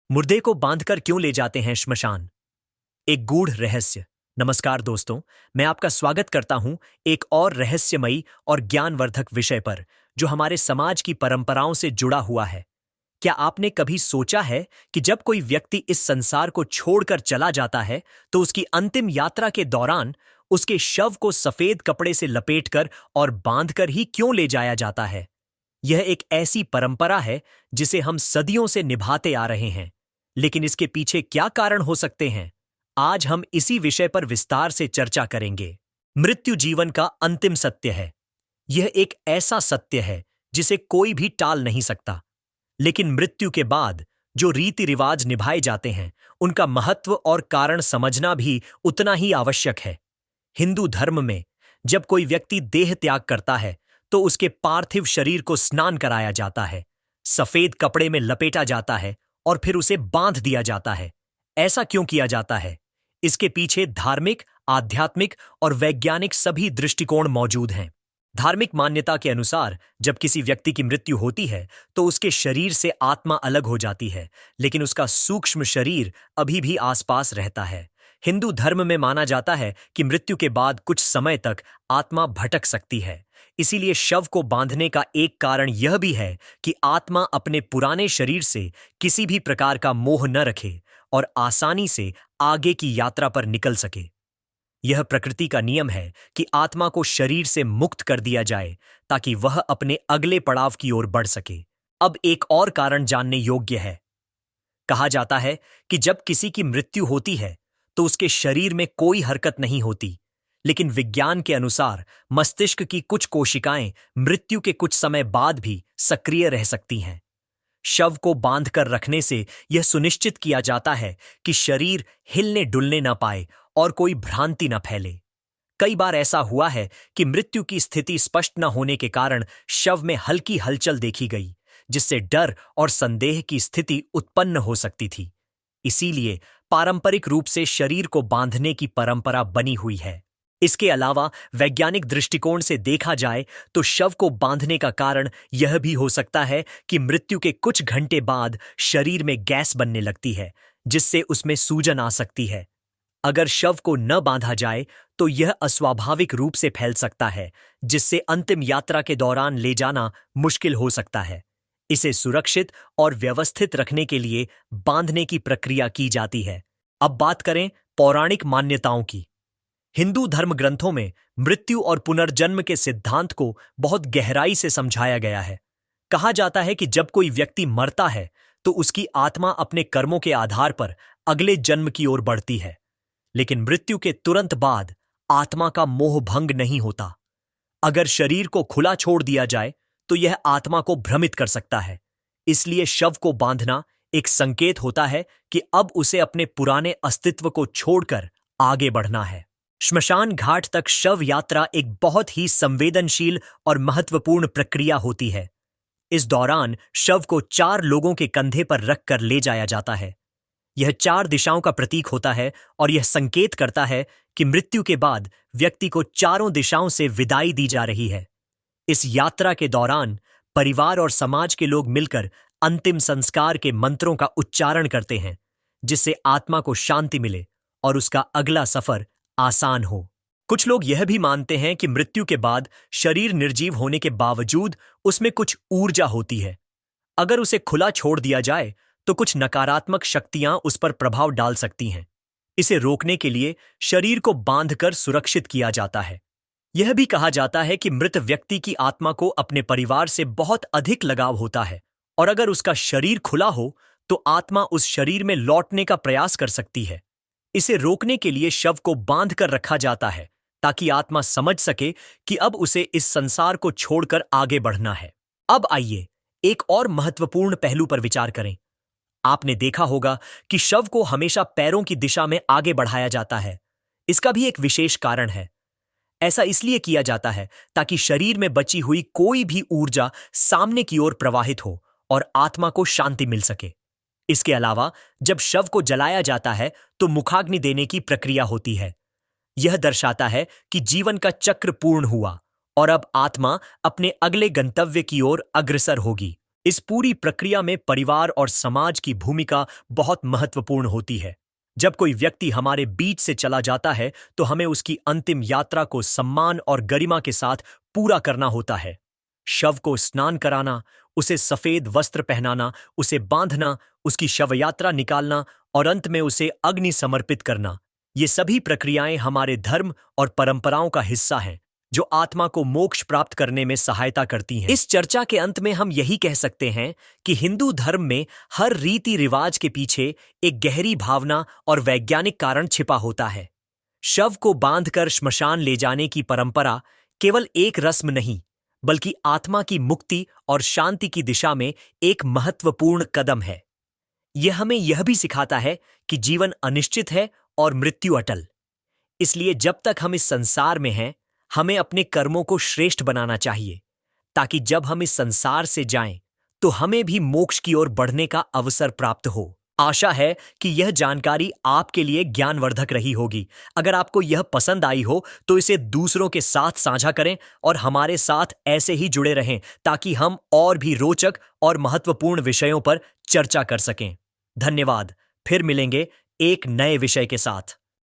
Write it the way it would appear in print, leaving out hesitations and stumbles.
मुर्दे को बांधकर क्यों ले जाते हैं श्मशान? एक गूढ़ रहस्य। नमस्कार दोस्तों, मैं आपका स्वागत करता हूं एक और रहस्यमयी और ज्ञानवर्धक विषय पर जो हमारे समाज की परंपराओं से जुड़ा हुआ है। क्या आपने कभी सोचा है कि जब कोई व्यक्ति इस संसार को छोड़कर चला जाता है तो उसकी अंतिम यात्रा के दौरान उसके शव को सफेद कपड़े से लपेटकर और बांधकर ही क्यों ले जाया जाता है? यह एक ऐसी परंपरा है जिसे हम सदियों से निभाते आ रहे हैं, लेकिन इसके पीछे क्या कारण हो सकते हैं? आज हम इसी विषय पर विस्तार से चर्चा करेंगे। मृत्यु जीवन का अंतिम सत्य है। यह एक ऐसा सत्य है जिसे कोई भी टाल नहीं सकता। लेकिन मृत्यु के बाद जो रीति रिवाज निभाए जाते हैं, उनका महत्व और कारण समझना भी उतना ही आवश्यक है। हिंदू धर्म में जब कोई व्यक्ति देह त्याग करता है तो उसके पार्थिव शरीर को स्नान कराया जाता है, सफेद कपड़े में लपेटा जाता है और फिर उसे बांध दिया जाता है। ऐसा क्यों किया जाता है? इसके पीछे धार्मिक, आध्यात्मिक और वैज्ञानिक सभी दृष्टिकोण मौजूद हैं। धार्मिक मान्यता के अनुसार जब किसी व्यक्ति की मृत्यु होती है तो उसके शरीर से आत्मा अलग हो जाती है, लेकिन उसका सूक्ष्म शरीर अभी भी आसपास रहता है। हिंदू धर्म में माना जाता है कि मृत्यु के बाद कुछ समय तक आत्मा भटक सकती है। इसीलिए शव को बांधने का एक कारण यह भी है कि आत्मा अपने पुराने शरीर से किसी भी प्रकार का मोह न रखे और आसानी से आगे की यात्रा पर निकल सके। यह प्रकृति का नियम है कि आत्मा को शरीर से मुक्त कर दिया जाए ताकि वह अपने अगले पड़ाव की ओर बढ़ सके। अब एक और कारण जानने योग्य है। कहा जाता है कि जब किसी की मृत्यु होती है तो उसके शरीर में कोई हरकत नहीं होती, लेकिन विज्ञान के अनुसार मस्तिष्क की कुछ कोशिकाएं मृत्यु के कुछ समय बाद भी सक्रिय रह सकती हैं। शव को बांधकर रखने से यह सुनिश्चित किया जाता है कि शरीर हिलने डुलने न पाए और कोई भ्रांति न फैले। कई बार ऐसा हुआ है कि मृत्यु की स्थिति स्पष्ट न होने के कारण शव में हल्की हलचल देखी गई, जिससे डर और संदेह की स्थिति उत्पन्न हो सकती थी। इसीलिए पारंपरिक रूप से शरीर को बांधने की परंपरा बनी हुई है। इसके अलावा वैज्ञानिक दृष्टिकोण से देखा जाए तो शव को बांधने का कारण यह भी हो सकता है कि मृत्यु के कुछ घंटे बाद शरीर में गैस बनने लगती है, जिससे उसमें सूजन आ सकती है। अगर शव को न बांधा जाए तो यह अस्वाभाविक रूप से फैल सकता है, जिससे अंतिम यात्रा के दौरान ले जाना मुश्किल हो सकता है। इसे सुरक्षित और व्यवस्थित रखने के लिए बांधने की प्रक्रिया की जाती है। अब बात करें पौराणिक मान्यताओं की। हिंदू धर्म ग्रंथों में मृत्यु और पुनर्जन्म के सिद्धांत को बहुत गहराई से समझाया गया है। कहा जाता है कि जब कोई व्यक्ति मरता है तो उसकी आत्मा अपने कर्मों के आधार पर अगले जन्म की ओर बढ़ती है, लेकिन मृत्यु के तुरंत बाद आत्मा का मोह भंग नहीं होता। अगर शरीर को खुला छोड़ दिया जाए तो यह आत्मा को भ्रमित कर सकता है। इसलिए शव को बांधना एक संकेत होता है कि अब उसे अपने पुराने अस्तित्व को छोड़कर आगे बढ़ना है। श्मशान घाट तक शव यात्रा एक बहुत ही संवेदनशील और महत्वपूर्ण प्रक्रिया होती है। इस दौरान शव को 4 लोगों के कंधे पर रखकर ले जाया जाता है। यह 4 दिशाओं का प्रतीक होता है और यह संकेत करता है कि मृत्यु के बाद व्यक्ति को चारों दिशाओं से विदाई दी जा रही है। इस यात्रा के दौरान परिवार और समाज के लोग मिलकर अंतिम संस्कार के मंत्रों का उच्चारण करते हैं, जिससे आत्मा को शांति मिले और उसका अगला सफर आसान हो। कुछ लोग यह भी मानते हैं कि मृत्यु के बाद शरीर निर्जीव होने के बावजूद उसमें कुछ ऊर्जा होती है। अगर उसे खुला छोड़ दिया जाए तो कुछ नकारात्मक शक्तियां उस पर प्रभाव डाल सकती हैं। इसे रोकने के लिए शरीर को बांधकर सुरक्षित किया जाता है। यह भी कहा जाता है कि मृत व्यक्ति की आत्मा को अपने परिवार से बहुत अधिक लगाव होता है और अगर उसका शरीर खुला हो तो आत्मा उस शरीर में लौटने का प्रयास कर सकती है। इसे रोकने के लिए शव को बांध कर रखा जाता है ताकि आत्मा समझ सके कि अब उसे इस संसार को छोड़कर आगे बढ़ना है। अब आइए एक और महत्वपूर्ण पहलू पर विचार करें। आपने देखा होगा कि शव को हमेशा पैरों की दिशा में आगे बढ़ाया जाता है। इसका भी एक विशेष कारण है। ऐसा इसलिए किया जाता है ताकि शरीर में बची हुई कोई भी ऊर्जा सामने की ओर प्रवाहित हो और आत्मा को शांति मिल सके। इसके अलावा जब शव को जलाया जाता है तो मुखाग्नि देने की प्रक्रिया होती है। यह दर्शाता है कि जीवन का चक्र पूर्ण हुआ और अब आत्मा अपने अगले गंतव्य की ओर अग्रसर होगी। इस पूरी प्रक्रिया में परिवार और समाज की भूमिका बहुत महत्वपूर्ण होती है। जब कोई व्यक्ति हमारे बीच से चला जाता है तो हमें उसकी अंतिम यात्रा को सम्मान और गरिमा के साथ पूरा करना होता है। शव को स्नान कराना, उसे सफेद वस्त्र पहनाना, उसे बांधना, उसकी शव यात्रा निकालना और अंत में उसे अग्नि समर्पित करना, ये सभी प्रक्रियाएं हमारे धर्म और परंपराओं का हिस्सा हैं, जो आत्मा को मोक्ष प्राप्त करने में सहायता करती हैं। इस चर्चा के अंत में हम यही कह सकते हैं कि हिंदू धर्म में हर रीति रिवाज के पीछे एक गहरी भावना और वैज्ञानिक कारण छिपा होता है। शव को बांधकर श्मशान ले जाने की परंपरा केवल एक रस्म नहीं, बल्कि आत्मा की मुक्ति और शांति की दिशा में एक महत्वपूर्ण कदम है। यह हमें यह भी सिखाता है कि जीवन अनिश्चित है और मृत्यु अटल। इसलिए जब तक हम इस संसार में हैं, हमें अपने कर्मों को श्रेष्ठ बनाना चाहिए, ताकि जब हम इस संसार से जाएं, तो हमें भी मोक्ष की ओर बढ़ने का अवसर प्राप्त हो। आशा है कि यह जानकारी आपके लिए ज्ञानवर्धक रही होगी। अगर आपको यह पसंद आई हो तो इसे दूसरों के साथ साझा करें और हमारे साथ ऐसे ही जुड़े रहें, ताकि हम और भी रोचक और महत्वपूर्ण विषयों पर चर्चा कर सकें। धन्यवाद। फिर मिलेंगे एक नए विषय के साथ।